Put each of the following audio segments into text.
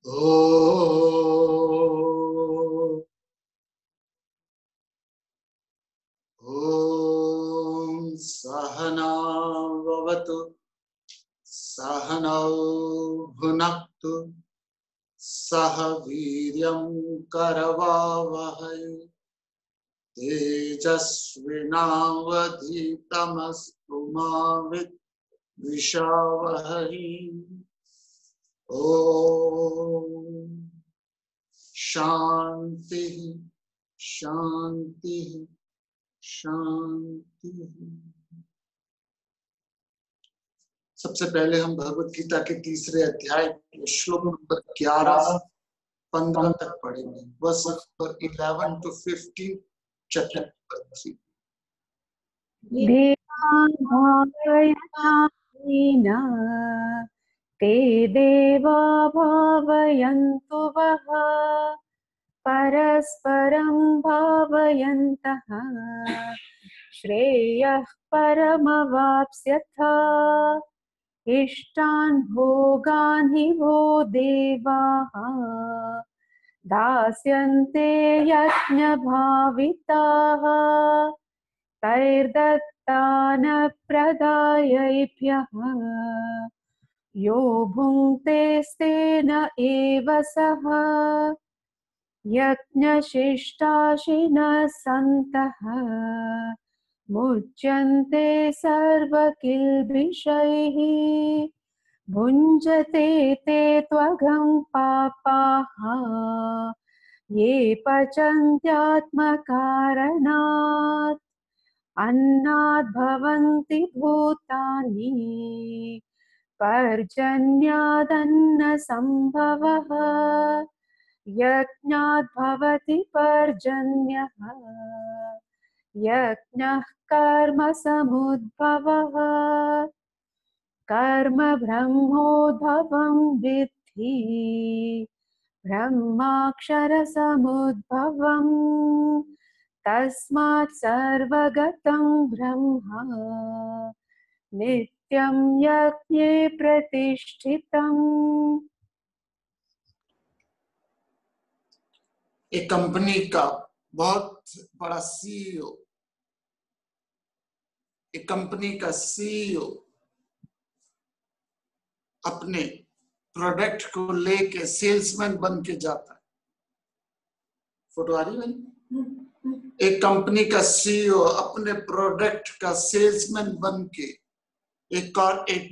ॐ सहना भवतु सहनौ भुनक्तु सह वीर्यं करवावहै तेजस्विनावधीतमस्तु मा विद्विषावहै। ॐ शांति शांति शांति। सबसे पहले हम भगवत गीता के तीसरे अध्याय के श्लोक नंबर 11-15 तक पढ़ेंगे। Verse number 11 to 15 chapter number 3। ते देवा भावयन्तु वः परस्परं भावयन्तः श्रेयः परमवाप्स्यथ। इष्टान् भोगान् हि वो देवाः दास्यन्ते यज्ञभाविताः तैर्दत्तान प्रदायैभ्यः यो भुङ्क्ते स्तेन एव सः। यज्ञशिष्टाशिनः सन्तः मुच्यन्ते सर्वकिल्बिषैः भुञ्जते ते त्वगं पापाः ये पचन्त्यात्मकारणात्। अन्नाद् भवन्ति भूतानि पर्जन्यादन्नसम्भवः यज्ञाद् भवति पर्जन्यः यज्ञः कर्म समुद्भवः। कर्म ब्रह्मोद्भवं विद्धि ब्रह्माक्षरसमुद्भवम् तस्मात् सर्वगतं ब्रह्म नित्यं यज्ञे प्रतिष्ठितम्। एक कंपनी का बहुत बड़ा सीईओ, एक कंपनी का सीईओ अपने प्रोडक्ट को लेके सेल्समैन बन के जाता है। फोटो आ रही है? एक कंपनी का सीईओ अपने प्रोडक्ट का सेल्समैन बन के एक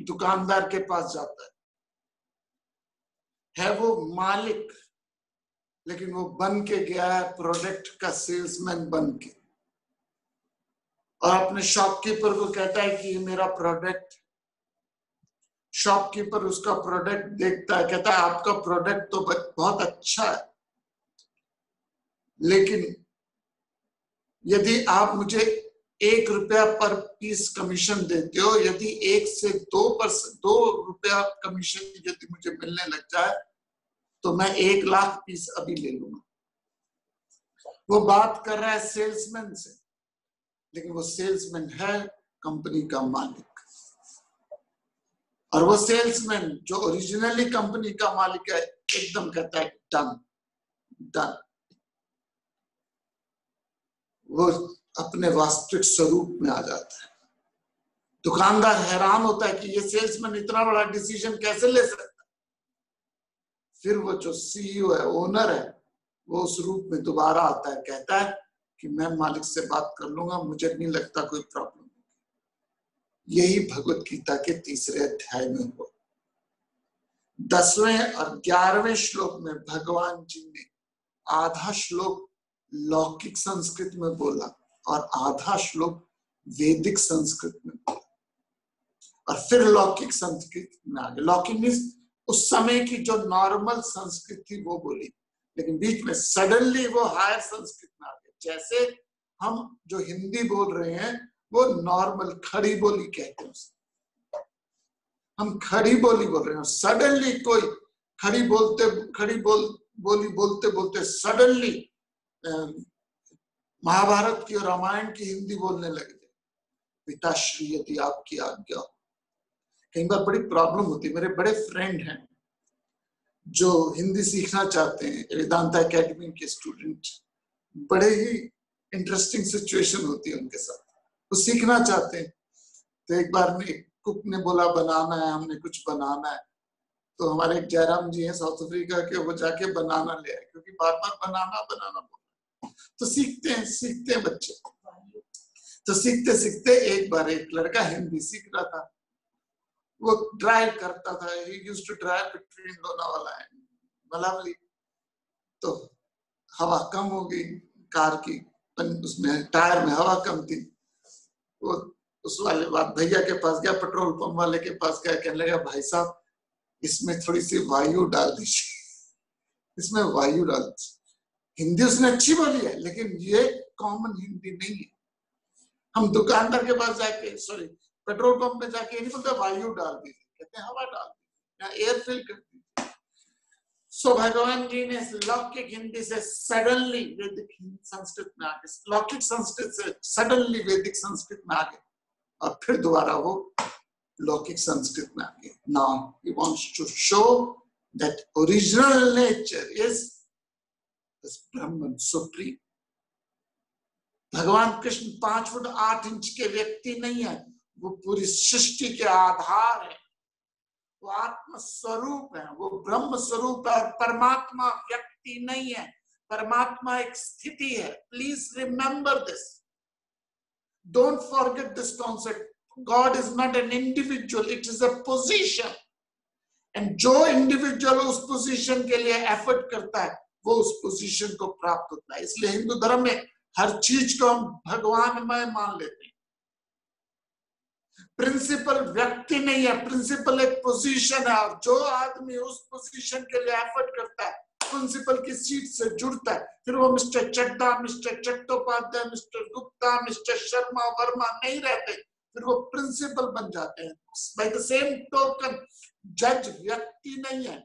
दुकानदार के पास जाता है वो मालिक, लेकिन वो बन के गया है प्रोडक्ट का सेल्समैन बन के, और अपने शॉपकीपर को कहता है कि ये मेरा प्रोडक्ट। शॉपकीपर उसका प्रोडक्ट देखता है, कहता है आपका प्रोडक्ट तो बहुत अच्छा है, लेकिन यदि आप मुझे 1 रुपया पर पीस कमीशन देते हो, यदि 1 से 2 रुपया कमीशन यदि मुझे मिलने लग जाए तो मैं 1 लाख पीस अभी ले लूंगा। वो बात कर रहा है सेल्समैन से, लेकिन वो सेल्समैन है कंपनी का मालिक, और वो सेल्समैन जो ओरिजिनली कंपनी का मालिक है एकदम कहता है डन डन। वो अपने वास्तविक स्वरूप में आ जाता है। दुकानदार हैरान होता है कि ये सेल्समैन इतना बड़ा डिसीजन कैसे ले सकता है। फिर वो जो सीईओ है, ओनर है, वो उस रूप में दोबारा आता है, कहता है कि मैं मालिक से बात कर लूंगा, मुझे नहीं लगता कोई प्रॉब्लम। यही भगवत गीता के तीसरे अध्याय में हुआ। 10वें और 11वें श्लोक में भगवान जी ने आधा श्लोक लौकिक संस्कृत में बोला और आधा श्लोक वैदिक संस्कृत में बोला, और फिर लौकिक संस्कृत में आ गए। लौकिक मीन्स उस समय की जो नॉर्मल संस्कृत थी वो बोली, लेकिन बीच में सडनली वो हायर संस्कृत में आ गए। जैसे हम जो हिंदी बोल रहे हैं वो नॉर्मल खड़ी बोली कहते हैं, हम खड़ी बोली बोल रहे हैं। सडनली कोई बोली बोलते बोलते सडनली महाभारत की और रामायण की हिंदी बोलने लगे। पिताश्री यदि आपकी आज्ञा हो। कई बार बड़ी प्रॉब्लम होती है। मेरे बड़े फ्रेंड हैं, जो हिंदी सीखना चाहते हैं, वेदांता एकेडमी के स्टूडेंट, बड़े ही इंटरेस्टिंग सिचुएशन होती है उनके साथ। वो सीखना चाहते हैं, तो एक बार कुक ने बोला बनाना है, हमने कुछ बनाना है, तो हमारे एक जयराम जी हैं साउथ अफ्रीका के, वो जाके बनाना ले आए, क्योंकि बार बार बनाना बनाना बोल। तो सीखते हैं बच्चे। तो सीखते सीखते एक बार एक लड़का हिंदी सीख रहा था, वो ड्राइव करता था, he used to drive between Lonavala and Malavalli. तो हवा कम हो गई कार की, उसमें टायर में हवा कम थी। वो उस वाले भैया के पास गया, पेट्रोल पंप वाले के पास गया, कहने लगा भाई साहब इसमें थोड़ी सी वायु डाल दीजिए, इसमें वायु डाल दीजिए। हिंदी उसने अच्छी बोली है, लेकिन ये कॉमन हिंदी नहीं है। हम दुकानदार के पास जाके, सॉरी पेट्रोल पंप में जाके नहीं बोलते वायु डाल दीजिए, कहते हैं हवा डाल दीजिए या एयर फिल कर दीजिए। सो भगवान जी ने लौकिक हिंदी से सडनली वैदिक संस्कृत में आ गए, लौकिक संस्कृत से सडनली वैदिक संस्कृत में आ गए, और फिर दोबारा वो लौकिक संस्कृत में आ गए। Now he wants to show that original nature is Brahman supreme. भगवान कृष्ण 5 फुट 8 इंच के व्यक्ति नहीं है, वो पूरी सृष्टि के आधार है, वो आत्म स्वरूप है, वो ब्रह्म स्वरूप है। और परमात्मा व्यक्ति नहीं है, परमात्मा एक स्थिति है। Please remember this, don't forget this concept. God is not an individual, it is a position. And जो इंडिविजुअल उस पोजीशन के लिए एफर्ट करता है, वो उस पोजीशन को प्राप्त होता है। इसलिए हिंदू धर्म में हर चीज को हम भगवानमय मान लेते हैं। प्रिंसिपल व्यक्ति नहीं है, प्रिंसिपल एक पोजीशन है, और जो आदमी उस पोजीशन के लिए एफर्ट करता है, प्रिंसिपल की सीट से जुड़ता है, फिर वो mister Chadda, mister Chattopadhyay, mister Gupta, mister Sharma Verma नहीं रहते, फिर वो प्रिंसिपल बन जाते हैं। बाय द सेम टोकन जज व्यक्ति नहीं है,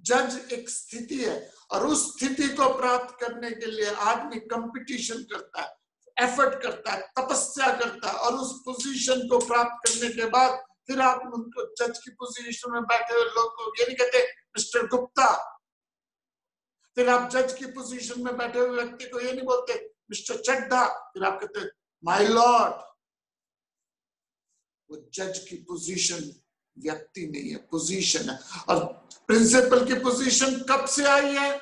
जज एक स्थिति है, और उस स्थिति को प्राप्त करने के लिए आदमी कंपटीशन करता है, एफर्ट करता है, तपस्या करता है, और उस पोजीशन को प्राप्त करने के बाद फिर आप उनको जज की पोजीशन में बैठे हुए लोग को ये नहीं कहते मिस्टर गुप्ता, फिर आप जज की पोजीशन में बैठे हुए व्यक्ति को ये नहीं बोलते मिस्टर चड्डा, फिर आप कहते माय लॉर्ड। वो जज की पोजीशन व्यक्ति नहीं है, पोजीशन है। और प्रिंसिपल की पोजीशन कब से आई है?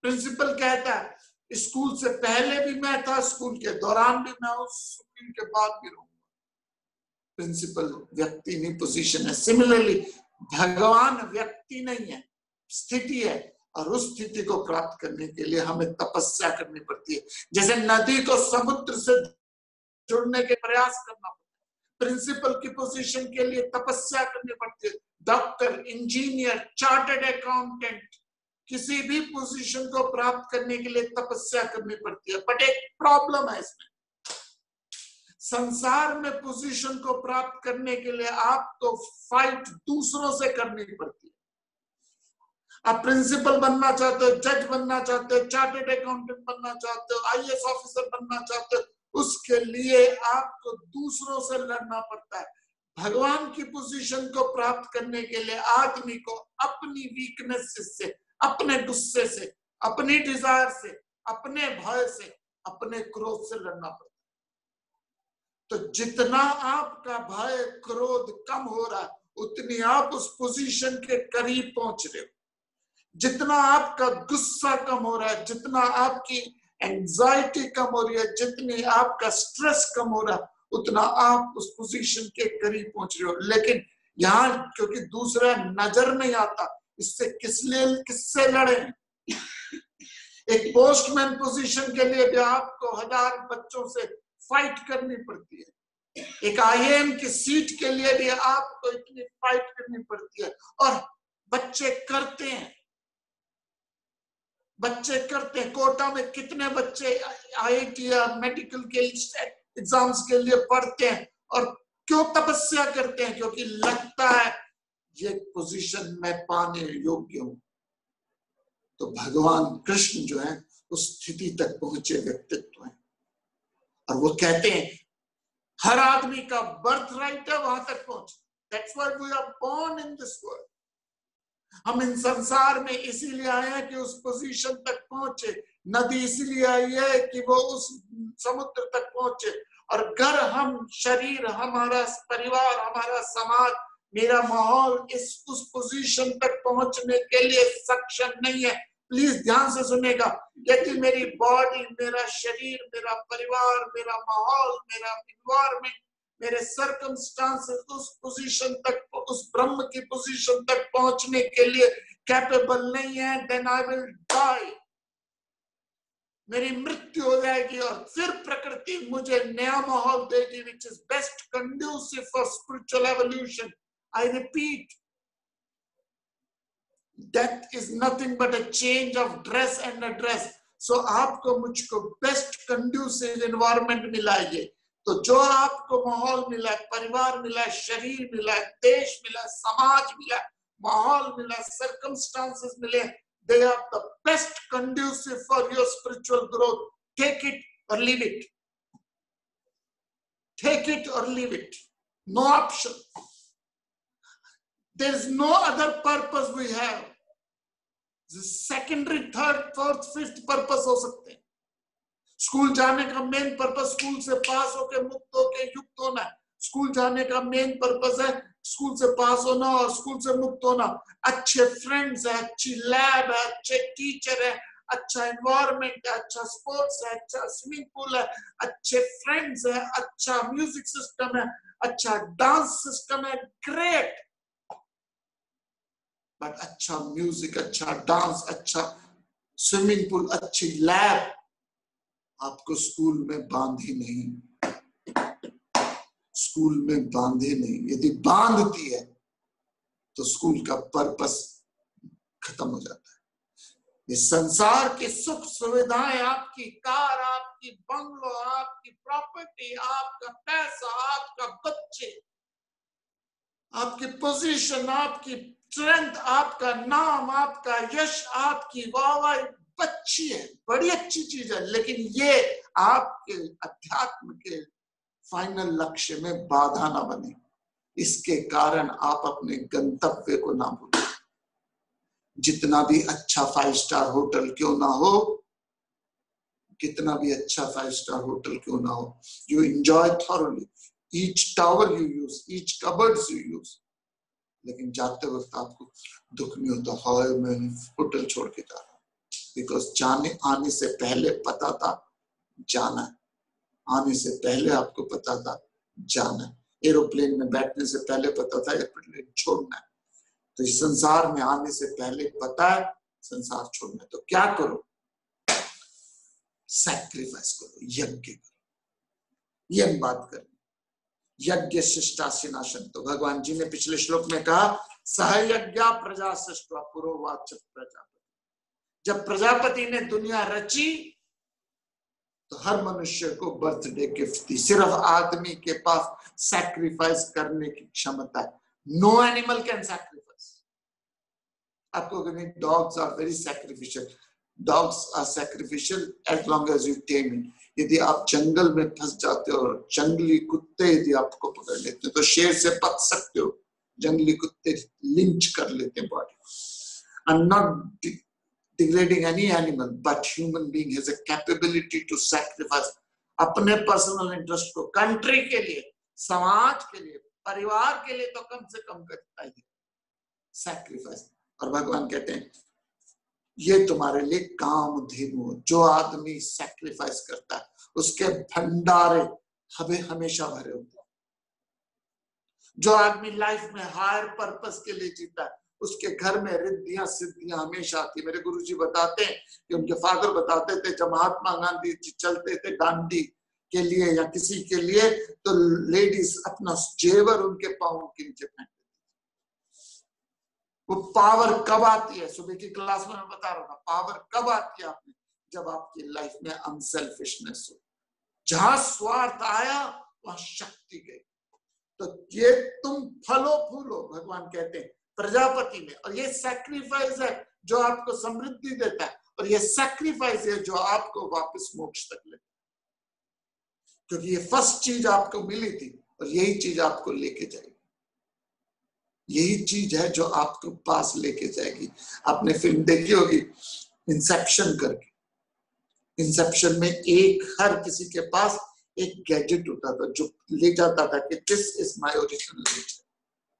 प्रिंसिपल कहता है स्कूल से पहले भी मैं था, स्कूल के दौरान भी मैं हूं, स्कूल के बाद भी रहूंगा। प्रिंसिपल व्यक्ति नहीं, पोजीशन है। सिमिलरली भगवान व्यक्ति नहीं है, स्थिति है, और उस स्थिति को प्राप्त करने के लिए हमें तपस्या करनी पड़ती है। जैसे नदी को समुद्र से जुड़ने के प्रयास करना पड़ता है, प्रिंसिपल की पोजीशन के लिए तपस्या करनी पड़ती है। डॉक्टर, इंजीनियर, चार्टर्ड अकाउंटेंट, किसी भी पोजीशन को प्राप्त करने के लिए तपस्या करनी पड़ती है। बट एक प्रॉब्लम है इसमें, संसार में पोजीशन को प्राप्त करने के लिए आपको फाइट दूसरों से करनी पड़ती है। आप प्रिंसिपल बनना चाहते हो, जज बनना चाहते हो, चार्टर्ड अकाउंटेंट बनना चाहते हो, आईएएस ऑफिसर बनना चाहते हो, उसके लिए आपको दूसरों से लड़ना पड़ता है। भगवान की पोजीशन को प्राप्त करने के लिए आदमी को अपनी वीकनेस से, अपने गुस्से से, अपनी डिजायर से, अपने भय से, अपने क्रोध से लड़ना पड़ता है। तो जितना आपका भय क्रोध कम हो रहा है, उतनी आप उस पोजीशन के करीब पहुंच रहे हो। जितना आपका गुस्सा कम हो रहा है, जितना आपकी एंजाइटी कम हो रही है, जितनी आपका स्ट्रेस कम हो रहा है, उतना आप उस पोजीशन के करीब पहुंच रहे हो। लेकिन यहाँ क्योंकि दूसरा नजर नहीं आता, इससे किससे लड़े? एक पोस्टमैन पोजीशन के लिए भी आपको 1000 बच्चों से फाइट करनी पड़ती है। एक आईएएम की सीट के लिए भी आपको इतनी फाइट करनी पड़ती है, और बच्चे करते हैं। कोटा में कितने बच्चे आईआईटी या मेडिकल के एग्जाम्स के लिए पढ़ते हैं, और क्यों तपस्या करते हैं? क्योंकि लगता है ये पोजीशन मैं पाने योग्य हूं। तो भगवान कृष्ण जो है उस स्थिति तक पहुंचे व्यक्तित्व है, और वो कहते हैं हर आदमी का बर्थ राइट है वहां तक पहुंचे। That's why we are born in this world. हम इन संसार में इसीलिए आए हैं कि उस पोजीशन तक पहुंचे। नदी इसीलिए आई है कि वो उस समुद्र तक पहुंचे। और घर, हम शरीर, हमारा परिवार, हमारा समाज, मेरा माहौल उस पोजीशन तक पहुंचने के लिए सक्षम नहीं है। प्लीज ध्यान से सुनेगा, यदि मेरी बॉडी, मेरा शरीर, मेरा परिवार, मेरा माहौल, मेरा एनवायरमेंट, मेरे सर्कमस्टांसेस उस पोजीशन तक, उस ब्रह्म की पोजीशन तक पहुंचने के लिए कैपेबल नहीं है, देन आई विल डाई। मेरी मृत्यु हो जाएगी और फिर प्रकृति मुझे नया माहौल देगी, which is best conducive for spiritual evolution. I repeat, death is nothing but a change of dress and a dress. So आपको मुझको बेस्ट कंड्यूसिव एनवायरमेंट मिला है। ये तो जो आपको माहौल मिला है, परिवार मिला है, शरीर मिला है, देश मिला है, समाज मिला है, माहौल मिला है, सर्कमस्टांसेस मिले, they are the best conducive for your spiritual growth. Take it or leave it. Take it or leave it. No option. There is no other purpose we have. The secondary, third, fourth, fifth purpose हो सकते हैं। School जाने का main purpose school से पास होके मुक्त होके युक्त होना है। स्कूल जाने का मेन पर्पस है स्कूल से पास होना और स्कूल से मुक्त होना। अच्छे फ्रेंड्स है, अच्छी लैब है, अच्छे टीचर है, अच्छा एनवायरनमेंट है, अच्छा स्पोर्ट्स है, अच्छा स्विमिंग पूल है, अच्छे फ्रेंड्स है, अच्छा म्यूजिक सिस्टम है, अच्छा डांस सिस्टम है, ग्रेट। बट अच्छा म्यूजिक, अच्छा डांस, अच्छा स्विमिंग पूल, अच्छी लैब आपको स्कूल में बांधी नहीं, स्कूल में बांधे नहीं। यदि बांधती है तो स्कूल का पर्पस खत्म हो जाता है। इस संसार की सुख सुविधाएं, आपकी कार, आपकी बंगलो, आपकी प्रॉपर्टी, आपका पैसा, आपका बच्चे, आपकी पोजीशन, आपकी स्ट्रेंथ, आपका नाम, आपका यश, आपकी वाहवाही अच्छी है, बड़ी अच्छी चीज है, लेकिन ये आपके अध्यात्म के फाइनल लक्ष्य में बाधा ना बने। इसके कारण आप अपने गंतव्य को ना भूलें। जितना भी अच्छा 5 स्टार होटल क्यों ना हो, कितना भी अच्छा 5 स्टार होटल क्यों ना हो, you enjoy thoroughly each tower you use, each cupboards you use, लेकिन जाते वक्त आपको दुख नहीं होता, हाय मैं होटल छोड़ के जा रहा हूं, बिकॉज आने से पहले पता था जाना है, आने से पहले आपको पता था जाना है, एरोप्लेन में बैठने से पहले पता था एरोप्लेन छोड़ना है। तो इस संसार में आने से पहले पता है संसार छोड़ना है, तो क्या करो, सैक्रिफाइस करो, यज्ञ करो। ये बात करें, यज्ञ शिष्टाशिनाशन। तो भगवान जी ने पिछले श्लोक में कहा सहयज्ञा प्रजा सृष्टा पुरोवाच प्रजापति। जब प्रजापति ने दुनिया रची तो हर मनुष्य को बर्थडे गिफ्ट दी। सिर्फ आदमी के पास सैक्रिफाइस करने की क्षमता है। No animal can sacrifice. आपको नहीं, dogs are very sacrificial, dogs are sacrificial as long as you tame it. यदि आप जंगल में फंस जाते हो और जंगली कुत्ते यदि आपको पकड़ लेते हो तो शेर से बच सकते हो, जंगली कुत्ते लिंच कर लेते हैं body. I am not degrading any animal, but human being has a capability to sacrifice अपने पर्सनल इंटरेस्ट को, कंट्री के लिए, समाज के लिए, परिवार के लिए तो कम से कम करता है सैक्रिफाइस। और भगवान कहते हैं ये तुम्हारे लिए कामधेनु। जो आदमी सैक्रिफाइस करता है उसके भंडारे हमें हमेशा भरे होते हैं। जो आदमी लाइफ में हायर पर्पस के लिए जीता है उसके घर में रिद्धियां सिद्धियां हमेशा आती। मेरे गुरुजी बताते हैं कि उनके फादर बताते थे जब महात्मा गांधी जी चलते थे दांडी के लिए या किसी के लिए तो लेडीज अपना जेवर उनके पांव के नीचे पहनते थे। वो पावर कब आती है, सुबह की क्लास में मैं बता रहा था, पावर कब आती है आपने, जब आपकी लाइफ में अनसेल्फिशनेस हो। जहां स्वार्थ आया वहां शक्ति गई। तो ये तुम फलो फूलो, भगवान कहते हैं प्रजापति में। और ये सैक्रिफाइस है जो आपको समृद्धि देता है, और ये सैक्रिफाइस है जो आपको वापस मोक्ष तक ले, क्योंकि ये फर्स्ट चीज आपको मिली थी और यही चीज आपको लेके जाएगी। यही चीज है जो आपको पास लेके जाएगी। आपने फिल्म देखी होगी इंसेप्शन करके, इंसेप्शन में हर किसी के पास एक गैजेट होता था जो ले जाता था कि this is my original nature.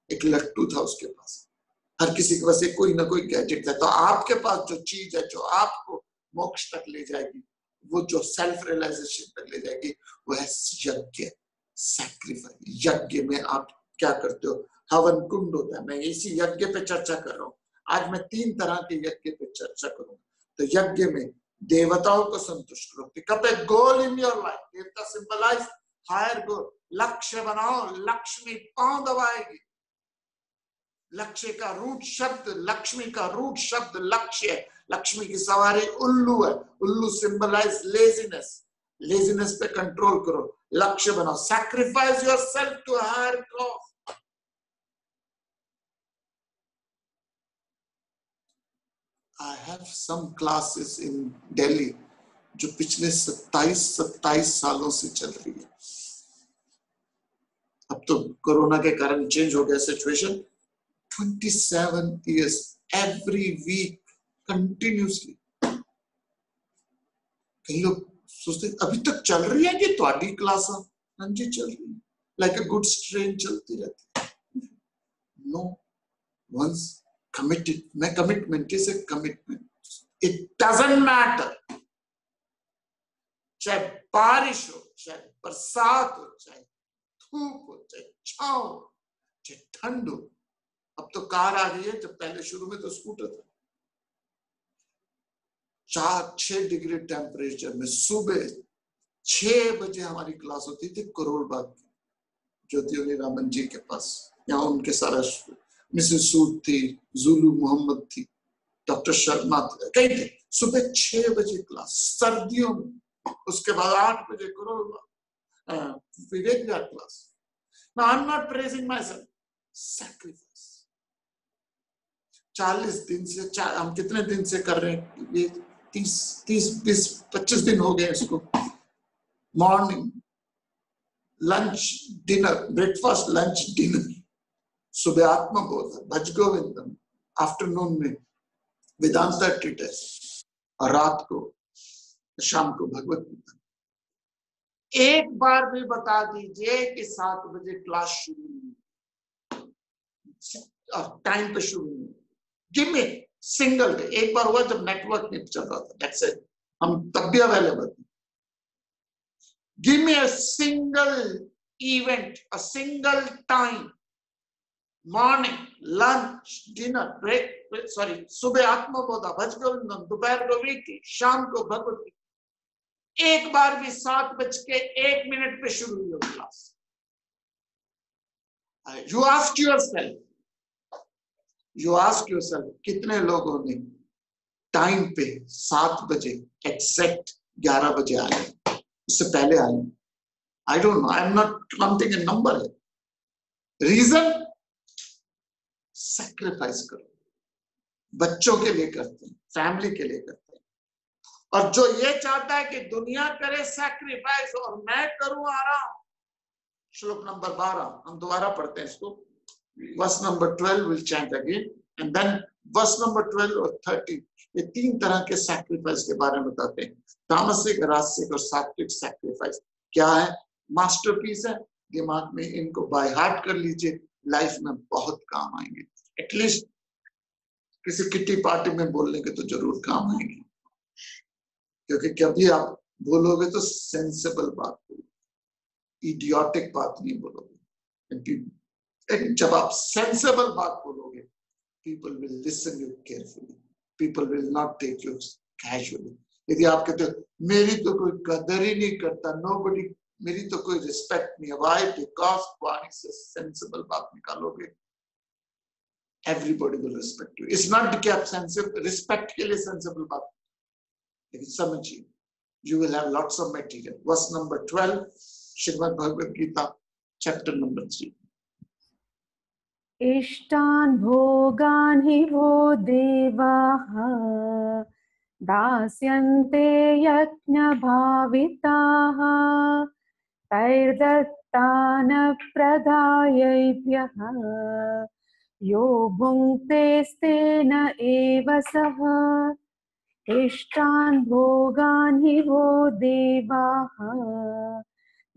एक लट्टू था उसके पास, हर किसी के पास एक कोई ना कोई गैजेट था। तो आपके पास जो चीज है जो आपको मोक्ष तक ले जाएगी, वो जो सेल्फ रियलाइजेशन तक ले जाएगी, वो है यज्ञ, सैक्रिफाइस। यज्ञ में आप क्या करते हो? हवन कुंड होता है। मैं इसी यज्ञ पे चर्चा कर रहा हूँ। आज मैं 3 तरह के यज्ञ पे चर्चा करूंगा। तो यज्ञ में देवताओं को संतुष्ट करो, pick up a goal in your life. देवता सिंबलाइज हायर गोल। लक्ष्य बनाओ, लक्ष्मी पांव दबाएगी। लक्ष्य का रूट शब्द, लक्ष्मी का रूट शब्द लक्ष्य है। लक्ष्मी की सवारी उल्लू है। उल्लू सिंबलाइज लेजीनेस। लेजीनेस पे कंट्रोल करो, लक्ष्य बनाओ। Sacrifice yourself to higher cause. I have some classes in Delhi जो पिछले 27 सालों से चल रही है। अब तो कोरोना के कारण चेंज हो गया situation. 27 years every week continuously। कई लोग सोचते अभी तक चल रही है कि तुम्हारी क्लास? हाँ जी चल रही है, लाइक अ गुड ट्रेन चलती रहती है। नो, वंस committed, मैं commitment is a commitment. It doesn't matter, चाहे बारिश हो, चाहे बरसात हो, चाहे धूप हो, चाहे छांव हो, चाहे ठंड हो। अब तो कार आ गई है, जब पहले शुरू में तो स्कूटर था। 4-6 डिग्री टेम्परेचर में सुबह 6 बजे हमारी क्लास होती थी करोल बाग की, ज्योति रामन जी के पास। यहाँ उनके सारा मिसेस सूद थी, जुलू मोहम्मद थी, डॉक्टर शर्मा थे, कई थे। सुबह 6 बजे क्लास सर्दियों में। उसके बाद 8 बजे Vivek Vihar class. Now I'm not praising myself. Sacrifice. 40 दिन से हम कितने दिन से कर रहे हैं? ये 30-20-25 दिन हो गए इसको। Morning, lunch, dinner, breakfast, lunch, dinner. सुबह आत्मबोध, भज गोविंदम, आफ्टरनून में वेदांता ट्रीटिस, और रात को शाम को भगवत गीता। एक बार भी बता दीजिए कि 7 बजे क्लास शुरू नहीं, टाइम पे शुरू नहीं। Give me single day. एक बार हुआ जब नेटवर्क नहीं चल रहा था, दैट्स इट। हम तब भी अवेलेबल थे। Give me a single event, a single time, morning, lunch, dinner, break, sorry, सुबह आत्मबोधा, भज गोविंदम, दोपहर को वीटी, शाम को भगवत गीता। एक बार भी 7:01 पे शुरू हुई हो क्लास। यू आस्क योरसेल्फ, कितने लोगों ने टाइम पे 7 बजे एक्सैक्ट 11 बजे आए, उससे पहले आए? I don't know, I am not counting a number. Reason, sacrifice करो। बच्चों के लिए करते हैं, फैमिली के लिए करते हैं। और जो ये चाहता है कि दुनिया करे सैक्रिफाइस और मैं करूं आराम। श्लोक नंबर 12 हम दोबारा पढ़ते हैं इसको। Verse number 12 will chant again and then verse number 12 और 13। ये 3 तरह के सैक्रिफाइस के बारे में बताते हैं। तामसिक, राजसिक और सात्विक सैक्रिफाइस क्या है? मास्टरपीस है। दिमाग में इनको बाय हार्ट कर लीजिए, लाइफ में बहुत काम आएंगे। एटलीस्ट किसी किटी पार्टी में बोलने के तो जरूर काम आएंगे, क्योंकि कभी आप बोलोगे तो सेंसेबल बात बोलोगे, इडियोटिक बात नहीं बोलोगे। जब आप सेंसेबल बात बोलोगे, people will listen you carefully, people will not take you casually. यदि आप कहते हो मेरी तो कोई कदर ही नहीं करता, नोबडी, मेरी तो कोई रिस्पेक्ट नहीं है, व्हाई? बिकॉज वाणी से सेंसेबल बात निकालोगे, everybody will respect you. It's not कि आप sensible, respect के लिए sensible बात, लेकिन समझिए, you will have lots of material. Verse number 12, Shrimad Bhagavad Gita, chapter number 3. इष्टान् भोगान् हि वो देवाः दास्यन्ते यज्ञभाविताः तैर्दत्तान् प्रदायैभ्यः यो भुङ्क्ते स्तेन एव सः इष्टान् भोगान् हि वो देवाः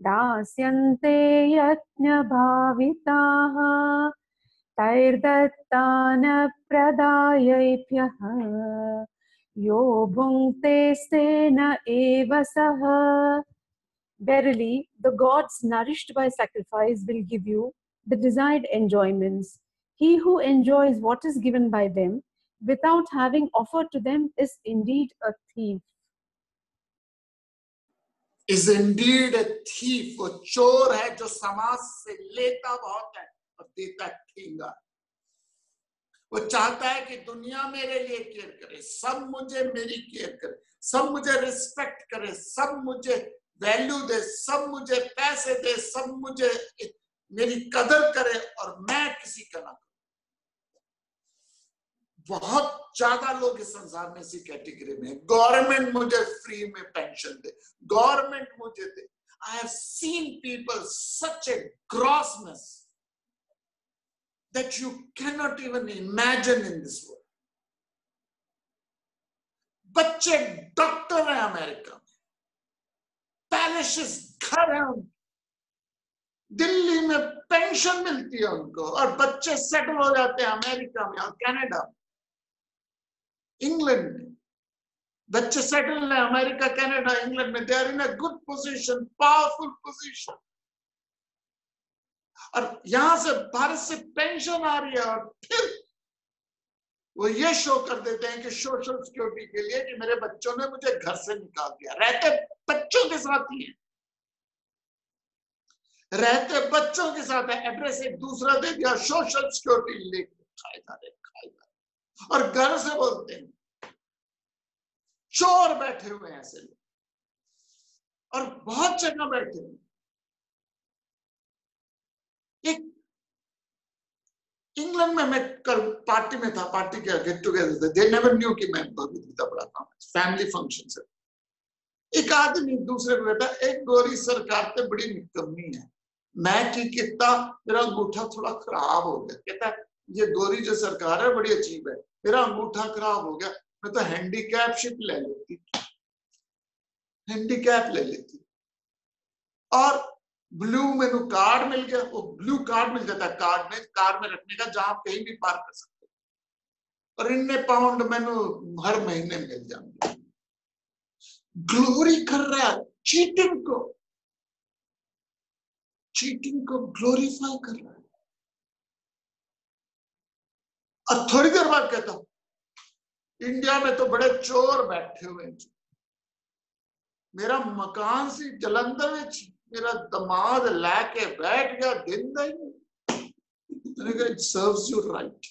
दास्यन्ते यज्ञभाविताः तैर्दत्तानप्रदायैभ्यः यो भुङ्क्ते स्तेन एव सः. Verily, the gods nourished by sacrifice will give you the desired enjoyments. He who enjoys what is given by them without having offered to them is indeed a thief. Is indeed a thief. वो चोर है जो समाज से लेता बहुत है और देता ठेंगा. वो चाहता है कि दुनिया मेरे लिए केयर करे, सब मुझे मेरी केयर करे, सब मुझे रिस्पेक्ट करे, सब मुझे वैल्यू दे, सब मुझे पैसे दे, सब मुझे मेरी कदर करे और मैं किसी का ना करूं. बहुत ज्यादा लोग इस संसार में इसी कैटेगरी में. गवर्नमेंट मुझे फ्री में पेंशन दे, गवर्नमेंट मुझे दे. I have seen people such a grossness that you cannot even imagine in this world. बच्चे डॉक्टर हैं अमेरिका में, पैलेसेस घर हैं उनके, दिल्ली में पेंशन मिलती है उनको और बच्चे सेटल हो जाते हैं अमेरिका में और कनाडा में, इंग्लैंड में. बच्चे सेटल हैं अमेरिका, कनाडा, इंग्लैंड में. They are in a good position, powerful position. और यहां से भारत से पेंशन आ रही है और फिर वो ये शो कर देते हैं कि सोशल सिक्योरिटी के लिए कि मेरे बच्चों ने मुझे घर से निकाल दिया. रहते बच्चों के साथ ही है, रहते बच्चों के साथ है, एड्रेस एक दूसरा दे दिया, सोशल सिक्योरिटी लेके खाए जा रहे. और घर से बोलते हैं. चोर बैठे हुए हैं ऐसे लोग और बहुत जगह बैठे हुए. एक इंग्लैंड में मैं कल पार्टी में था, पार्टी के गेट टुगेदर थे. दे नेवर न्यू कि मैं भगवद गीता पढ़ाता हूँ. फैमिली फंक्शन से एक आदमी दूसरे को कहता, एक गोरी सरकार तो बड़ी निकम्मी है, मैं की कितना मेरा अंगूठा थोड़ा खराब हो गया. कहता है ये गोरी जो सरकार है बड़ी अजीब है, मेरा अंगूठा खराब हो गया, मैं तो हैंडीकैपशिप ले लेती, हैंडीकैप ले लेती. और ब्लू मेनू कार्ड मिल गया. वो ब्लू कार्ड मिल जाता है कार में रखने का, जहां आप कहीं भी पार्क कर सकते हो. और इतने पाउंड मेनू हर महीने मिल जाएंगे. ग्लोरी कर रहा है चीटिंग को ग्लोरीफाई कर रहा है. और थोड़ी देर बाद कहता हूं इंडिया में तो बड़े चोर बैठे हुए हैं. मेरा मकान सी जलंधर में मेरा दमाद लैके बैठ गया दिन दिन. It serves you right.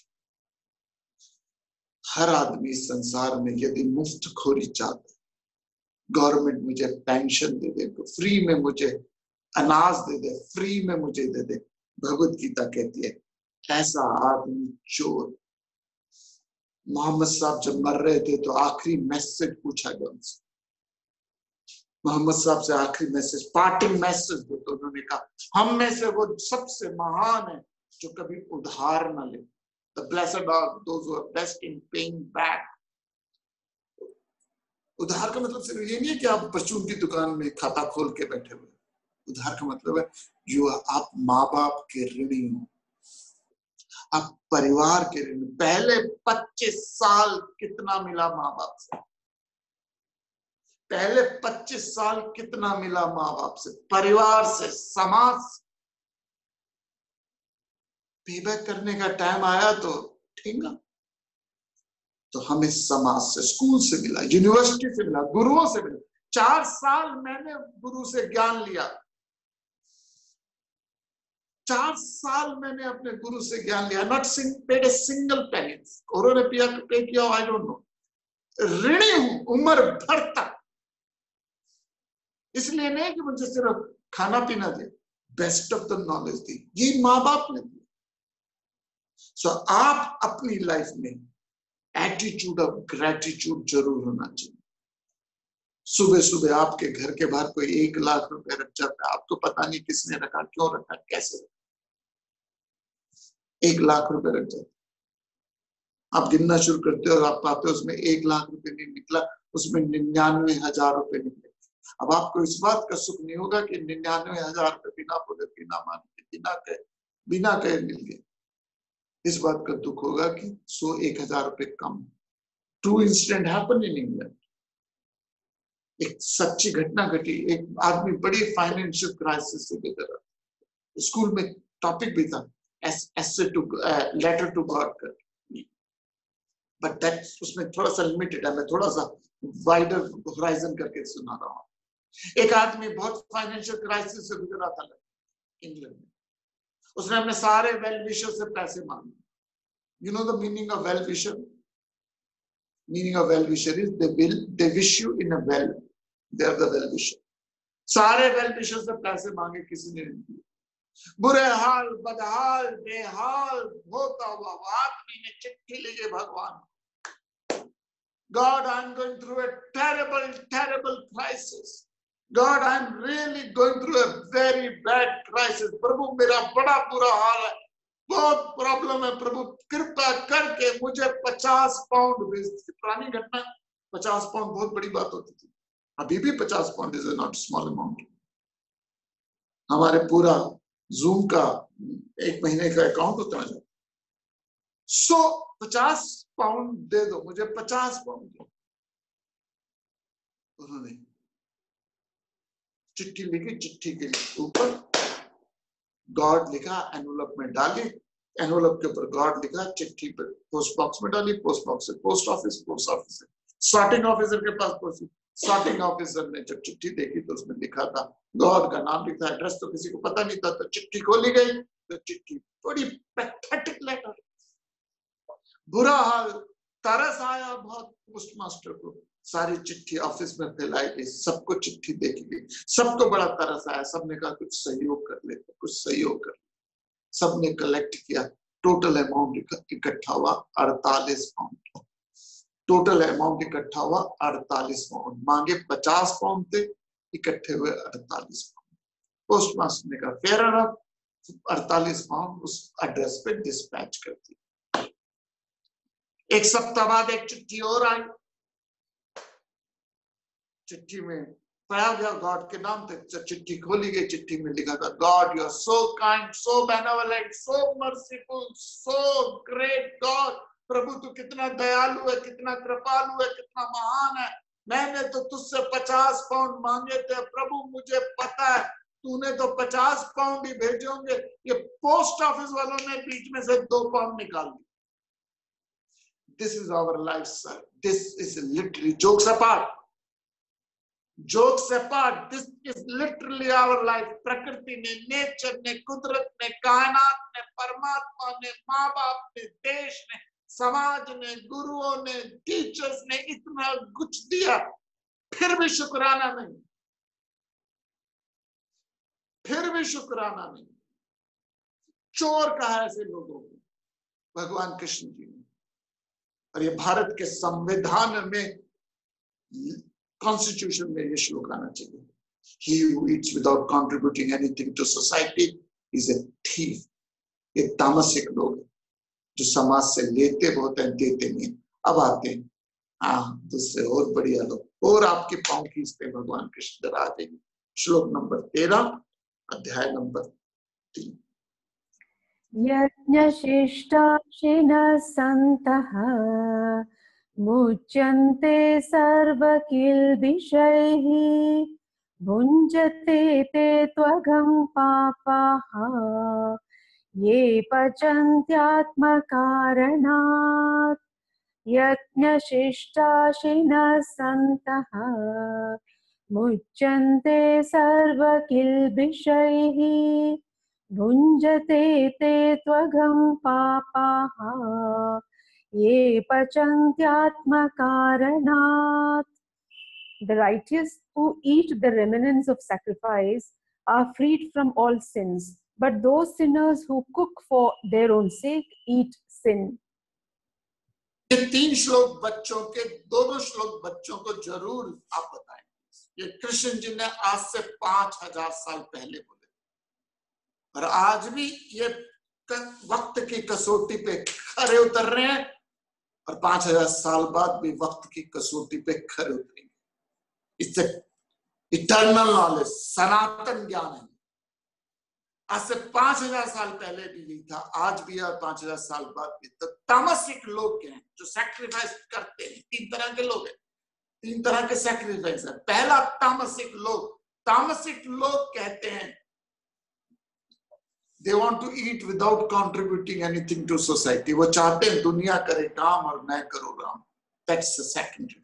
हर आदमी संसार में यदि मुफ्त खोरी चाहता है, गवर्नमेंट मुझे पेंशन दे दे, फ्री में मुझे अनाज दे दे, फ्री में मुझे दे दे, भगवद गीता कहती है ऐसा आदमी चोर. मोहम्मद साहब जब मर रहे थे तो आखिरी मैसेज पूछा गया उनसे. मोहम्मद साहब से आखिरी मैसेज, पार्टिंग मैसेज दो. तो उन्होंने कहा हम में से वो सबसे महान है जो कभी उधार न ले. The blessed are those who are best in paying back. उधार का मतलब सिर्फ ये नहीं है कि आप परचून की दुकान में खाता खोल के बैठे हुए. उधार का मतलब है जो आप माँ बाप के ऋणी हो, आप परिवार के ऋणी. पहले 25 साल कितना मिला माँ बाप से, पहले 25 साल कितना मिला माँ बाप से, परिवार से, समाज से. पेबैक करने का टाइम आया तो ठीक है. तो हमें समाज से, स्कूल से मिला, यूनिवर्सिटी से मिला, गुरुओं से मिला. 4 साल मैंने गुरु से ज्ञान लिया, 4 साल मैंने अपने गुरु से ज्ञान लिया. Not paid a single penny. उन्होंने पे किया आई डोंट नो. ऋणी हूं उम्र भर तक. इसलिए नहीं कि मुझे सिर्फ खाना पीना दे, बेस्ट ऑफ द नॉलेज दी, ये माँ बाप ने दी. सो आप अपनी लाइफ में एटीट्यूड ऑफ ग्रेटिट्यूड जरूर होना चाहिए. सुबह सुबह आपके घर के बाहर कोई 1 लाख रुपए रख जाता है, आपको पता नहीं किसने रखा, क्यों रखा, कैसे रखा. 1 लाख रुपए रख जाते, आप गिनना शुरू करते हो और आप पाते हो उसमें 1 लाख रुपए नहीं निकला, उसमें 99,000 रुपए निकले। अब आपको इस बात का सुख नहीं होगा कि 99,000 रुपए बिना बोले, बिना मांगे, बिना कहे मिल गए। इस बात का दुख होगा कि 1,000 रुपए कम। True incident happen in England. एक सच्ची घटना घटी। एक आदमी बड़ी फाइनेंशियल क्राइसिस से गुजरा, स्कूल में टॉपिक भी था लेटर टू गॉड कर, बट दैट उसमें थोड़ा सा लिमिटेड है, मैं थोड़ा सा वाइडर होराइजन करके सुना रहा हूँ। एक आदमी बहुत फाइनेंशियल क्राइसिस से गुजरा था इंग्लैंड में, उसने अपने सारे वेल विशर से पैसे मांगे। You know the meaning of well wisher? Meaning of well wisher is they wish you in a well, they are the well wisher. सारे वेल विशर से पैसे मांगे, किसी ने नहीं दिए। बुरे हाल, बदहाल, बेहाल होता हुआ वो आदमी ने चिट्ठी लिखी भगवान, God, I'm going through a terrible crisis. God, I'm really going through a very bad crisis. प्रभु मेरा बड़ा बुरा हाल है, बहुत प्रॉब्लम है, प्रभु कृपा करके मुझे 50 पाउंड भेज दीजिए। पुरानी घटना, 50 पाउंड बहुत बड़ी बात होती थी। अभी भी 50 pound is not small amount. हमारे पूरा जूम का 1 महीने का अकाउंट होता है। 50 पाउंड दे दो मुझे, 50 पाउंड दो। उन्होंने चिट्ठी लिखी, चिट्ठी के ऊपर गॉड लिखा, एनवलप में डाली, एनवलप के ऊपर गॉड लिखा, चिट्ठी पर पोस्ट बॉक्स में डाली, पोस्ट बॉक्स से पोस्ट ऑफिस से सॉर्टिंग ऑफिसर के पास पहुंची। सॉर्टिंग ऑफिसर ने जब चिट्ठी देखी तो उसमें लिखा था, गॉड का नाम लिखा, एड्रेस तो किसी को पता नहीं था। तो चिट्ठी खोली गई तो चिट्ठी बड़ी पैथेटिक लेटर, बुरा हाल, तरस आया बहुत पोस्ट मास्टर को। सारी चिट्ठी ऑफिस में फैलाई गई, सबको चिट्ठी देखी गई, सबको बड़ा तरस आया। सबने कहा कुछ सहयोग कर लेते, कुछ सहयोग कर। सबने कलेक्ट किया, टोटल अमाउंट इकट्ठा हुआ 48 पाउंड। टोटल अमाउंट इकट्ठा हुआ 48 पाउंड। मांगे 50 पाउंड थे, इकट्ठे हुए 48 पाउंड। पोस्ट मास्टर ने कहा फेयर एनफ, 48 पाउंड उस एड्रेस पे डिस्पैच कर दी। 1 सप्ताह बाद एक चिट्ठी और आई। चिट्ठी में पाया गया गॉड के नाम थे। चिट्ठी खोली गई, चिट्ठी में लिखा था, god you are so kind, so benevolent, so merciful, so great god. प्रभु तू कितना दयालु है, कितना कृपालु है, कितना महान है। मैंने तो तुझसे 50 पाउंड मांगे थे प्रभु, मुझे पता है तूने तो 50 पाउंड ही भेजे होंगे। ये पोस्ट ऑफिस वालों ने बीच में से 2 पाउंड निकाल दिए। This is our life, sir. This is literally, jokes apart, this is literally our life. प्रकृति ने, नेचर ने, कुदरत ने, कायनात ने, परमात्मा ने, माँ बाप ने, देश ने, समाज ने, गुरुओं ने, टीचर्स ने इतना कुछ दिया, फिर भी शुक्राना नहीं, फिर भी शुक्राना नहीं। चोर कहा ऐसे लोगों को भगवान कृष्ण जी ने। और ये भारत के संविधान में, कॉन्स्टिट्यूशन में ये श्लोक आना चाहिए। He who eats without contributing anything to society is a thief. ये तामसिक लोग हैं जो समाज से लेते बहुत हैं, देते नहीं। अब आते हैं दूसरे और बढ़िया लोग और आपके पांव खींचते हैं भगवान कृष्ण आ जाएंगे। श्लोक नंबर 13, अध्याय नंबर 3। यज्ञशिष्टाशिनः सन्तः मुच्यन्ते सर्वकिल्बिषैः भुञ्जते ते त्वघं पापाः ये पचन्त्यात्मकारणात्। यज्ञशिष्टाशिनः सन्तः मुच्यन्ते सर्वकिल्बिषैः भुञ्जते ते त्वघं पापाः ये पचन्त्यात्मकारणात्। The righteous who eat the remnants of sacrifice are freed from all sins, but those sinners who cook for their own sake eat sin. ये 3 श्लोक बच्चों के, दोनों श्लोक बच्चों को जरूर आप बताएं। ये कृष्ण जी ने आज से 5000 साल पहले बोले और आज भी ये वक्त की कसौटी पे खरे उतर रहे हैं और 5000 साल बाद भी वक्त की कसौटी पे खरे उतरेंगे। इससे इटर्नल नॉलेज, सनातन ज्ञान है। आज से 5000 साल पहले भी नहीं था, आज भी और 5000 साल बाद भी। तो तामसिक लोग हैं जो सैक्रिफाइस करते हैं। 3 तरह के लोग हैं, 3 तरह के सैक्रिफाइस है। पहला तामसिक लोग। तामसिक लोग कहते हैं they want to eat without contributing anything to society. वो चाहते हैं दुनिया करे काम और मैं करूँ राम। That's the secondary.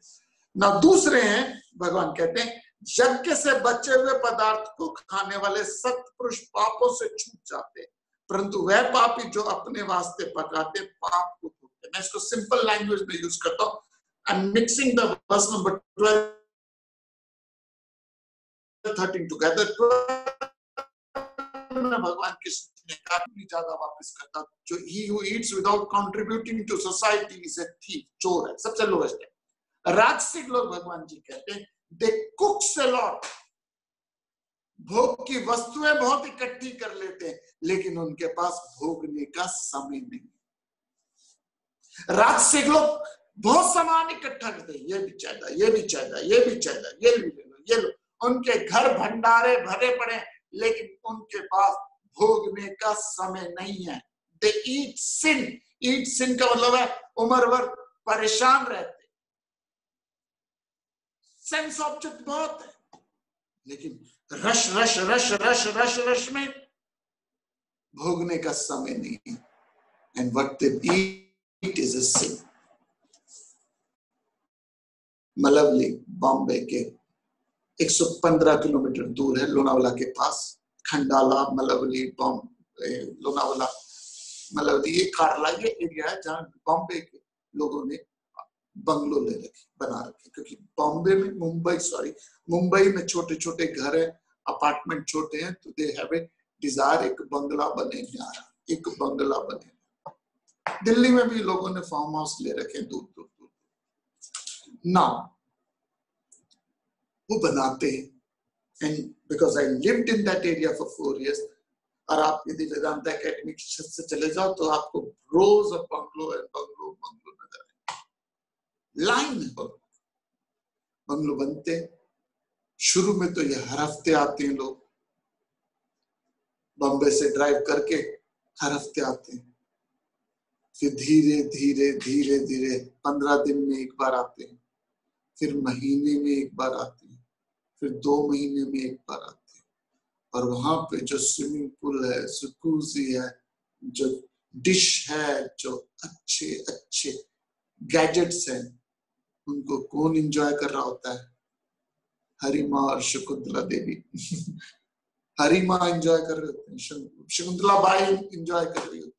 ना दूसरे हैं, भगवान कहते हैं यज्ञ से बचे हुए पदार्थ को खाने वाले सत्पुरुष पापों से छूट जाते हैं, परंतु वह पापी जो अपने वास्ते पकाते पाप को भोगते। मैं इसको सिंपल लैंग्वेज में यूज करता हूँ। I'm mixing the verse number 12, 13 together. भगवान कृष्ण ने कहा ज्यादा वापस करता जो he who eats without contributing to society is a thief, चोर है, सबसे लोएस्ट है। राजसिक लोग भगवान जी कहते हैं they cook a lot, भोग की वस्तुएं बहुत इकट्ठी कर लेते हैं लेकिन उनके पास भोगने का समय नहीं। राजसिक लोग बहुत सामान इकट्ठा करते हैं, ये भी चाहिए, ये भी चाहिए, ये भी चाहिए, ये भी ले लो, ये लो। उनके घर भंडारे भरे पड़े लेकिन उनके पास भोगने का समय नहीं है। They eat sin. Eat sin का मतलब है उम्र भर परेशान रहते। सेंस ऑब्जेक्ट बहुत है लेकिन rush rush rush rush rush rush में भोगने का समय नहीं है। And what they eat is a sin. Malavli Bombay के 115 किलोमीटर दूर है, लोनावाला के पास। खंडाला, मलवली, लोनावाला, मलवली, ये कार्ला, ये एरिया है जहाँ बॉम्बे के लोगों ने बंगलो ले रखे, बना रखे। क्योंकि बॉम्बे में, मुंबई में छोटे छोटे घर हैं, अपार्टमेंट छोटे हैं, तो दे हैव ए डिजायर एक बंगला बने, एक बंगला बने। दिल्ली में भी लोगों ने फार्म हाउस ले रखे दूर दूर दूर। ना वो बनाते हैं। And because I lived in that area for 4 years, और आप यदि वेदांता एकेडमी की छत से चले जाओ तो आपको रोज ऑफ बंगलो नजर आए, लाइन है बंगलो बनते। शुरू में तो ये हर हफ्ते आते हैं लोग, बॉम्बे से ड्राइव करके हर हफ्ते आते हैं। फिर धीरे धीरे धीरे धीरे 15 दिन में एक बार आते हैं, फिर महीने में एक बार आते हैं, फिर 2 महीने में एक बार आते हैं। और वहां पे जो स्विमिंग पूल है, जकूजी है, जो डिश है, जो अच्छे अच्छे गैजेट्स हैं, उनको कौन एंजॉय कर रहा होता है? हरिमा और शकुंतला देवी हरिमा एंजॉय कर रहे होते हैं, शकुंतला बाई एंजॉय कर रही होती।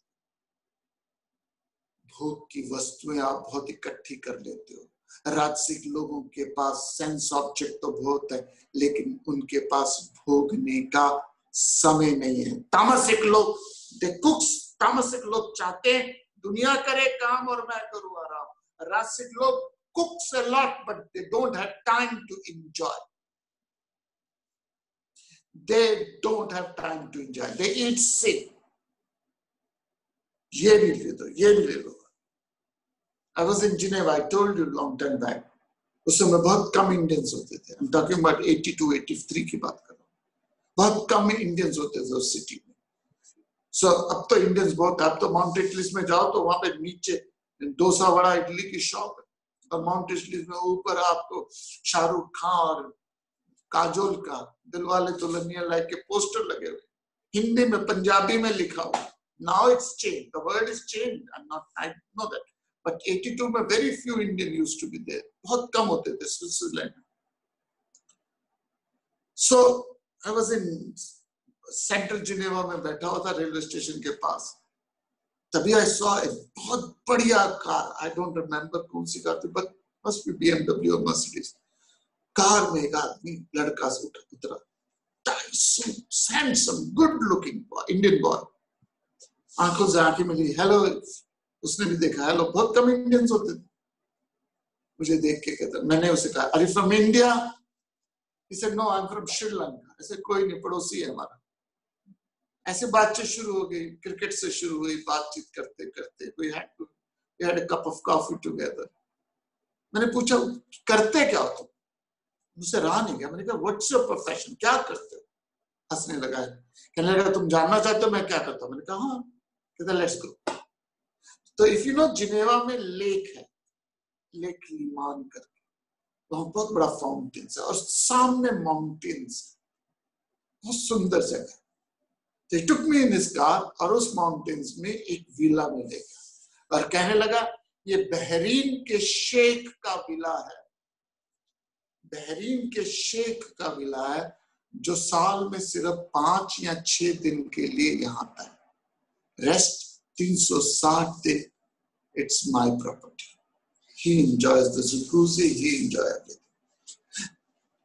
भोग की वस्तुएं आप बहुत इकट्ठी कर लेते हो। राजसिक लोगों के पास सेंस ऑब्जेक्ट तो बहुत है लेकिन उनके पास भोगने का समय नहीं है। तामसिक लोग तामसिक लोग चाहते हैं दुनिया करे काम और मैं करूं आराम। राजसिक लोग cooks a lot but they don't have time to enjoy. They don't have time to enjoy. They eat sin. ये भी ले दो, ये भी ले लो। I was in Geneva, I told you long time back. उस समय बहुत कम इंडियंस होते थे। I'm talking about 82, 83 की बात कर रहा हूँ। बहुत कम इंडियंस होते थे उस सिटी में। So अब तो इंडियंस बहुत, अब तो माउंट इटलीस में जाओ तो वहां पे नीचे डोसा वड़ा इडली की शॉप है, और माउंट इटलीस में ऊपर आपको शाहरुख खान और काजोल का दिलवाले दुल्हनिया लाइक के पोस्टर लगे हुए, हिंदी में पंजाबी में लिखा हुआ। Now it's changed. The word is changed. I know that. But 82 में very few Indian used to be there. बहुत कम होते थे स्विट्जरलैंड में। So I was in central Geneva में बैठा हुआ था रेलवे स्टेशन के पास, तभी I saw a बहुत बढ़िया कार। I don't remember कौन सी कार थी, but must be BMW or Mercedes। Car में एक आदमी लड़का से उतरा, handsome, good looking boy, Indian boy। आंखों से आंखें मिली, हेलो, उसने भी देखा हेलो। बहुत कम इंडियंस होते थे। मुझे देख के कहता, मैंने उसे कहा are you from India? He said no, I'm from Sri Lanka। ऐसे कोई नहीं, पड़ोसी है हमारा। ऐसे बातचीत शुरू हो गई, क्रिकेट से शुरू हुई, बातचीत करते करते we had a cup of coffee together. मैंने पूछा करते क्या हो तुम? मुझसे रहा नहीं गया। मैंने कहा व्हाट्स योर प्रोफेशन, क्या करते हो? हंसने लगा है, कहने लगा तुम जानना चाहते हो मैं क्या करता हूँ? मैंने कहा हाँ। कहता लेट्स गो। तो इफ यू नो जिनेवा में लेक है, लेक लीमान करके, वहां बहुत बड़ा फाउंटेन है और सामने माउंटेन्स, बहुत सुंदर जगह। तो टुक मी इन हिज कार और उस माउंटेन्स में एक विला में ले गया और कहने लगा ये बहरीन के शेख का विला है, बहरीन के शेख का विला है जो साल में सिर्फ 5 या 6 दिन के लिए यहाँ आता है, रेस्ट 360 दिन it's my property. He enjoys the jacuzzi, he enjoys everything.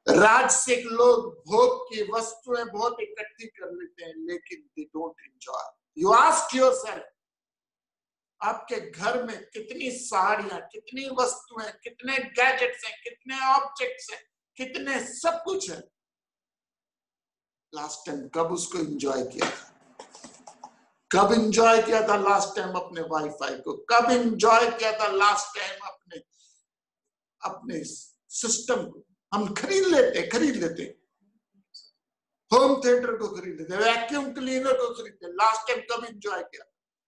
राजसिक लोग भोग की वस्तुएं बहुत इकट्ठी कर लेते हैं लेकिन they don't enjoy. You ask yourself, आपके घर में कितनी साड़ियां, कितनी वस्तुएं, कितने गैजेट्स हैं, कितने ऑब्जेक्ट्स हैं, कितने सब कुछ है, लास्ट टाइम कब उसको एंजॉय किया था? कब एंजॉय किया था लास्ट टाइम अपने वाईफाई को? कब एंजॉय किया था लास्ट टाइम अपने सिस्टम को? हम खरीद लेते होम थिएटर को खरीद लेते, वैक्यूम क्लीनर को खरीदते, लास्ट टाइम कब एंजॉय किया?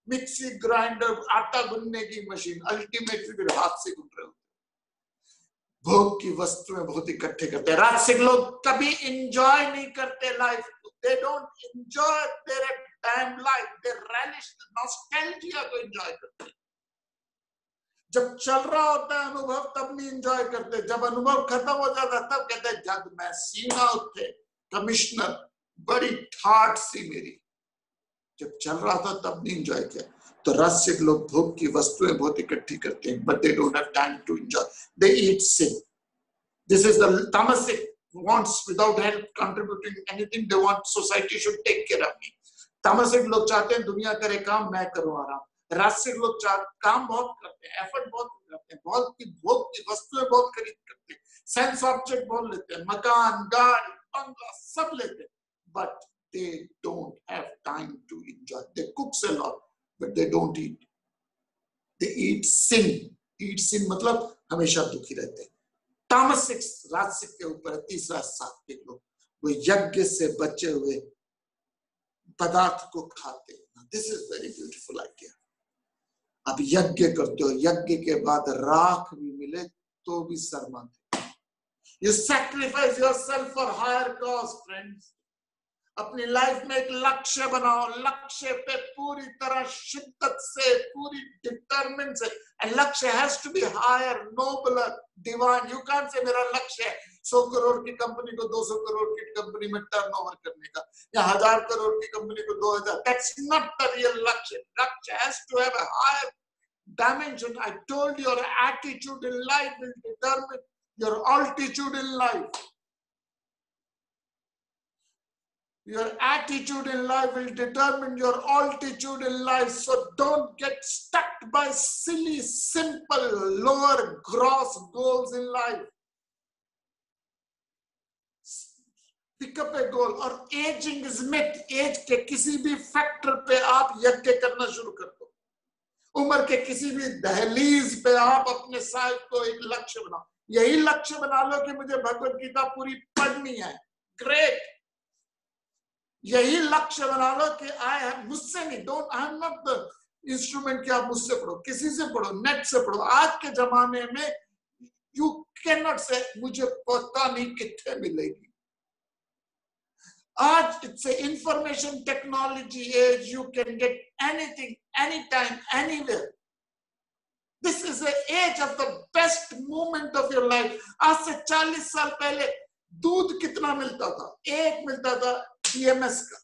मिक्सी ग्राइंडर, आटा गूंदने की मशीन, अल्टीमेटली फिर हाथ से गूंद रहे होते। भोग की वस्तुएं बहुत इकट्ठे करते हैं। राजसिक लोग कभी एंजॉय नहीं करते लाइफ को, they don't enjoy their time life, they relish nostalgia को एंजॉय करते हैं। जब चल रहा होता है अनुभव तब नहीं एंजॉय करते, जब अनुभव खत्म हो जाता तब कहते हैं जब मैं सीना उठे कमिश्नर, बड़ी ठाठ सी मेरी। जब चल रहा था तब नहीं एंजॉय किया। तो राजसिक लोग भोग की वस्तुएं बहुत इकट्ठी करते हैं, but they don't have time to enjoy, they eat sin. This is the tamasic wants without help contributing anything, they want society should take care of me. तामसिक लोग चाहते हैं दुनिया करे काम, मैं करूं आराम। राजसिक लोग काम बहुत करते हैं, एफर्ट बहुत करते हैं, बहुत की भोग की वस्तुएं बहुत खरीद करते हैं, सेंस ऑब्जेक्ट बहुत लेते हैं, मकान, गाड़ी, बंगला सब लेते हैं, but they don't have time to enjoy. They cook a lot, but they don't eat. They eat sin. Eat sin मतलब हमेशा दुखी रहते हैं। तामसिक राजसिक के ऊपर तीसरा सात्विक लोग, वो यज्ञ से बचे हुए पदार्थ को खाते हैं। This is very beautiful idea. अब यज्ञ करते हो, यज्ञ के बाद राख भी मिले तो भी शर्माते। You sacrifice yourself for higher cause, friends. अपनी लाइफ में एक लक्ष्य बनाओ, लक्ष्य पे पूरी तरह शिद्दत से, पूरी डिटरमिन से, and लक्ष्य has to be higher, nobler, divine. You can't say मेरा लक्ष्य है 100 करोड़ की कंपनी को 200 करोड़ की कंपनी में टर्नओवर करने का, या 1000 करोड़ की कंपनी को 2000। That's not the real लक्ष्य। लक्ष्य has to have a higher dimension. I told you, your attitude in life will determine your altitude in life. Your attitude in life will determine your altitude in life. So don't get stuck by silly, simple, lower, gross goals in life. Pick up a goal. और aging is myth. As के किसी भी factor पे आप यज्ञ करना शुरू कर दो। उम्र के किसी भी दहलीज पे आप अपने साथ को एक लक्ष्य बनाओ। यही लक्ष्य बना लो कि मुझे भगवत गीता पूरी पढ़नी है, ग्रेट। यही लक्ष्य बना लो कि मुझसे नहीं, आई एम नॉट द इंस्ट्रूमेंट कि आप मुझसे पढ़ो, किसी से पढ़ो, नेट से पढ़ो। आज के जमाने में यू कैन नॉट से मुझे पता नहीं कितने मिलेगी। आज it's information technology age, you can get anything, any time, anywhere. This is the age of the best moment of your life. आज से 40 साल पहले दूध कितना मिलता था? एक मिलता था DMS का,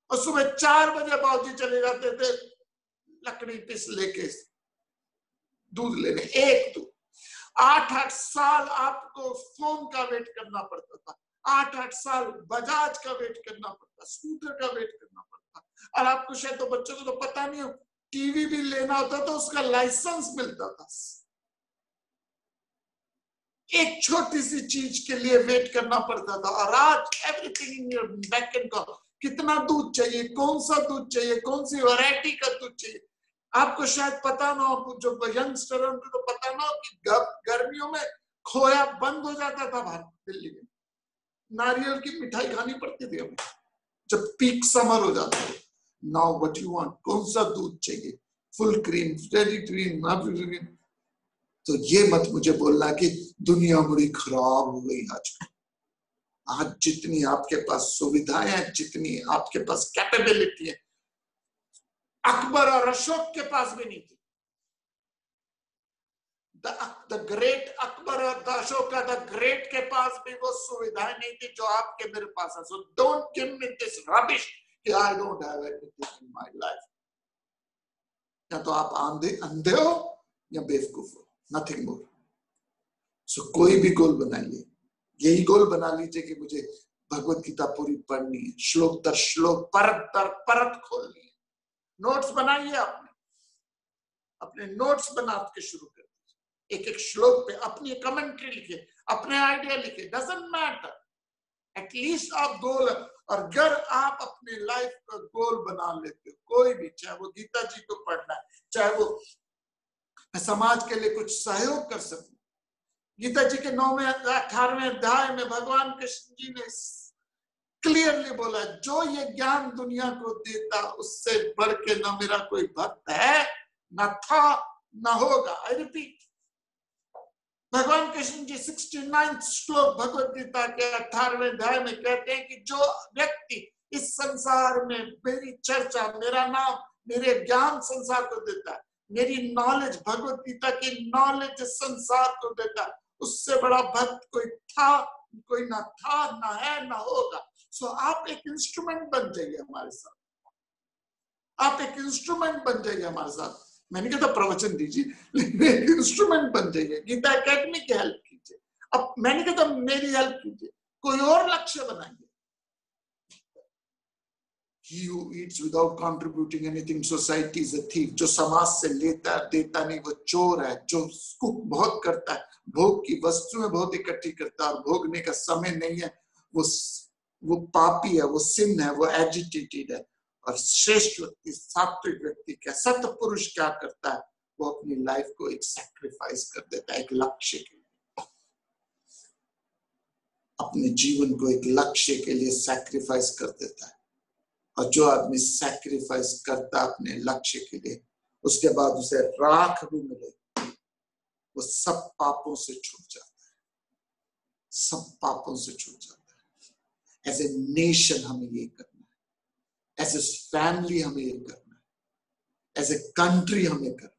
और सुबह 4 बजे बाबूजी चले जाते थे लकड़ी पिस लेके दूध लेने, एक दूध। 8-8 साल आपको फोन का वेट करना पड़ता था, 8-8 साल बजाज का वेट करना पड़ता, स्कूटर का वेट करना पड़ता। और आपको शायद तो बच्चों को तो पता नहीं हो, टीवी भी लेना होता तो उसका लाइसेंस मिलता था। एक छोटी सी चीज के लिए वेट करना पड़ता था। और आज everything in your back and call, कितना दूध चाहिए, कौन सा दूध चाहिए, कौन सी वैरायटी का दूध चाहिए। आपको शायद पता ना हो, जो यंगस्टर है उनको तो पता ना हो कि गर्मियों में खोया बंद हो जाता था भारत दिल्ली में, नारियल की मिठाई खानी पड़ती थी हमें जब पीक समर हो जाता है। नाउ व्हाट यू वांट, कौन सा दूध चाहिए, full cream, dairy cream, half cream. तो ये मत मुझे बोलना कि दुनिया बड़ी खराब हो गई आज जितनी आपके पास सुविधाएं हैं, जितनी आपके पास कैपेबिलिटी है, अकबर और अशोक के पास भी नहीं थी। द ग्रेट अकबर और द अशोक द ग्रेट के पास भी वो सुविधाएं नहीं थी जो आपके मेरे पास है। So don't give me this rubbish कि I don't have anything in my life. या तो आप अंधे हो या बेवकूफ हो, नथिंग मोर। सो कोई भी गोल बनाइए, यही गोल बना लीजिए कि मुझे भगवत गीता पूरी पढ़नी है, श्लोक दर श्लोक, परत दर परत खोलनी है। नोट्स बनाइए, अपने नोट्स बना के शुरू कर दीजिए। एक एक श्लोक पे अपनी कमेंट्री लिखे, अपने आइडिया लिखे, डजंट मैटर। एटलीस्ट आप गोल, और अगर आप अपने लाइफ का गोल बना लेते हो, कोई भी, चाहे वो गीता जी को पढ़ना है, चाहे वो समाज के लिए कुछ सहयोग कर सकूं। गीता जी के 9वें 18वें अध्याय में भगवान कृष्ण जी ने क्लियरली बोला, जो ये ज्ञान दुनिया को देता उससे बढ़ के न मेरा कोई भक्त है, न था, न होगा। आई रिपीट, भगवान कृष्ण जी 69 श्लोक भगवत गीता के 18वें अध्याय में कहते हैं कि जो व्यक्ति इस संसार में मेरी चर्चा, मेरा नाम, मेरे ज्ञान संसार को देता है, मेरी नॉलेज, भगवत गीता की नॉलेज संसार को देता है, उससे बड़ा भक्त कोई था, कोई ना था, ना है, ना होगा। सो आप एक इंस्ट्रूमेंट बन जाइए हमारे साथ, आप एक इंस्ट्रूमेंट बन जाइए हमारे साथ। मैंने कहा था प्रवचन दीजिए, लेकिन एक इंस्ट्रूमेंट बन जाइए, गीता एकेडमी की हेल्प कीजिए। अब मैंने कहा था मेरी हेल्प कीजिए, कोई और लक्ष्य बनाइए। He who eats without contributing anything, society is a thief. जो समाज से लेता है देता नहीं, वो चोर है। जो कुक बहुत करता है, भोग की वस्तुएं बहुत इकट्ठी करता है और भोगने का समय नहीं है, वो पापी है, वो सिन है, वो एजिटेटेड है। और श्रेष्ठ व्यक्ति, सात्विक व्यक्ति क्या, सत्य पुरुष क्या करता है, वो अपनी लाइफ को एक सैक्रिफाइस कर देता है, एक लक्ष्य के लिए, अपने जीवन को एक लक्ष्य के लिए सैक्रिफाइस कर देता है। और जो आदमी सैक्रिफाइस करता है अपने लक्ष्य के लिए, उसके बाद उसे राख भी मिले, वो सब पापों से छूट जाता है, सब पापों से छूट जाता है। एज ए नेशन हमें ये करना है, एज ए फैमिली हमें ये करना है, एज ए कंट्री हमें करना है।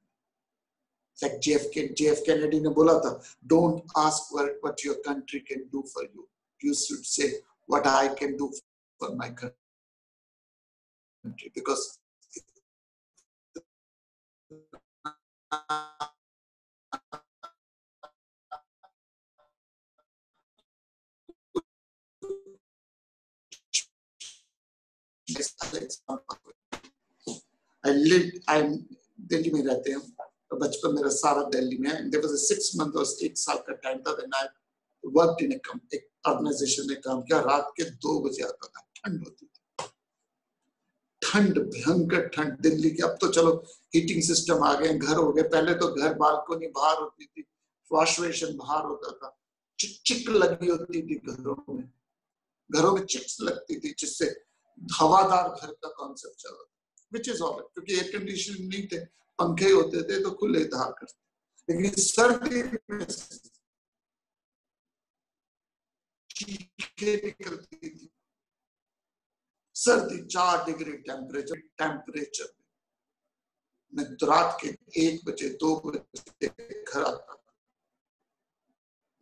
लाइक JF Kennedy ने बोला था, don't ask what your country can do for you, you should say what I can do for my country. Because I'm Delhi में रहते हैं, तो बचपन मेरा सारा दिल्ली में है। There was a 6 month और 1 साल का टाइम था when I worked in एक ऑर्गेनाइजेशन में काम किया। रात के 2 बजे आता था, ठंड होती थी, ठंड, भयंकर ठंड दिल्ली की। अब तो चलो हीटिंग सिस्टम आ गए, घर हो गए, पहले तो घर बालकोनी बाहर होती थी, वॉश बेसिन बाहर होता था, चिक लगी होती थी घरों में चिक्स लगती थी, जिससे हवादार घर का कॉन्सेप्ट चला, विच इज ऑल, क्योंकि एयर कंडीशनिंग नहीं थे, पंखे होते थे तो खुले धार करते। लेकिन सर्दी में चीखें निकलती थी, सर्दी 4 डिग्री टेम्परेचर में मैं रात के 1 बजे 2 बजे घर आता था,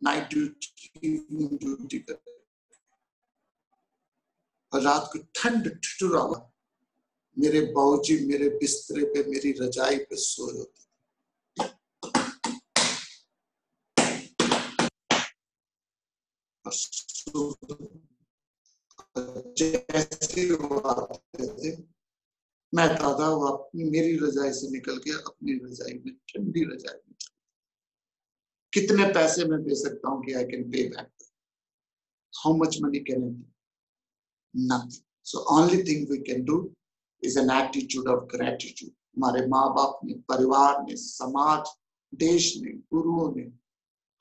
नाइट ड्यूटी करते, और रात को ठंड ठिठुरावा, मेरे बाबूजी मेरे बिस्तरे पे, मेरी रजाई पे सोए होते थे। जैसे वो आते थे, मैं दादा वो अपनी मेरी रजाई से निकल के अपनी रजाई में, ठंडी रजाई में, कितने पैसे मैं दे सकता हूँ कि I can pay back, how much money can I, nothing, So only thing we can do is an attitude of gratitude. हमारे माँ बाप ने, परिवार ने, समाज, देश ने, गुरुओं ने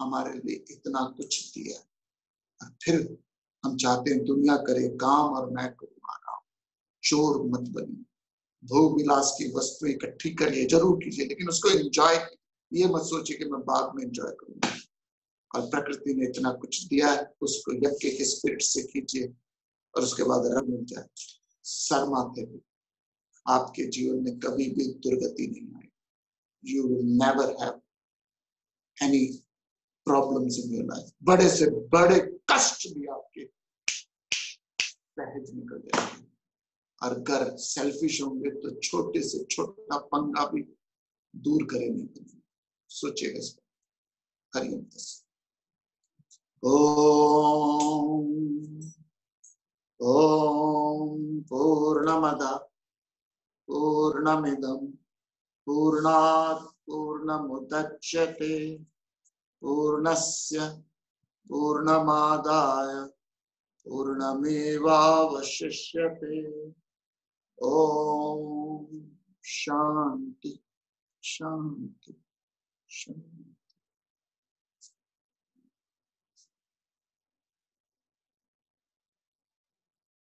हमारे लिए इतना कुछ दिया और फिर हम चाहते हैं दुनिया करे काम और मैं करूँ आराम। चोर मत बनिए, भोग विलास की वस्तु इकट्ठी करिए, जरूर कीजिए, लेकिन उसको एंजॉय, ये मत सोचिए कि मैं बाद में एंजॉय करूंगा। और प्रकृति ने इतना कुछ दिया है, उसको यज्ञ के स्पिरिट से कीजिए और उसके बाद रंग मिल जाए। शर्माते हुए आपके जीवन में कभी भी दुर्गति नहीं आएगी। You will never have any problems in your life. बड़े से बड़े कष्ट भी आपके सहज निकल जाएंगे। और अगर सेल्फिश होंगे तो छोटे से छोटा पंगा भी दूर करेंगे। सोचिएगा इस पर। हरिओम तत्सत। ओम ओम पूर्णमदः पूर्णमिदं पूर्णात् पूर्णमुदच्यते पूर्णस्य पूर्णमादाय पूर्णमेवावशिष्यते। ओम शांति शांति शांति।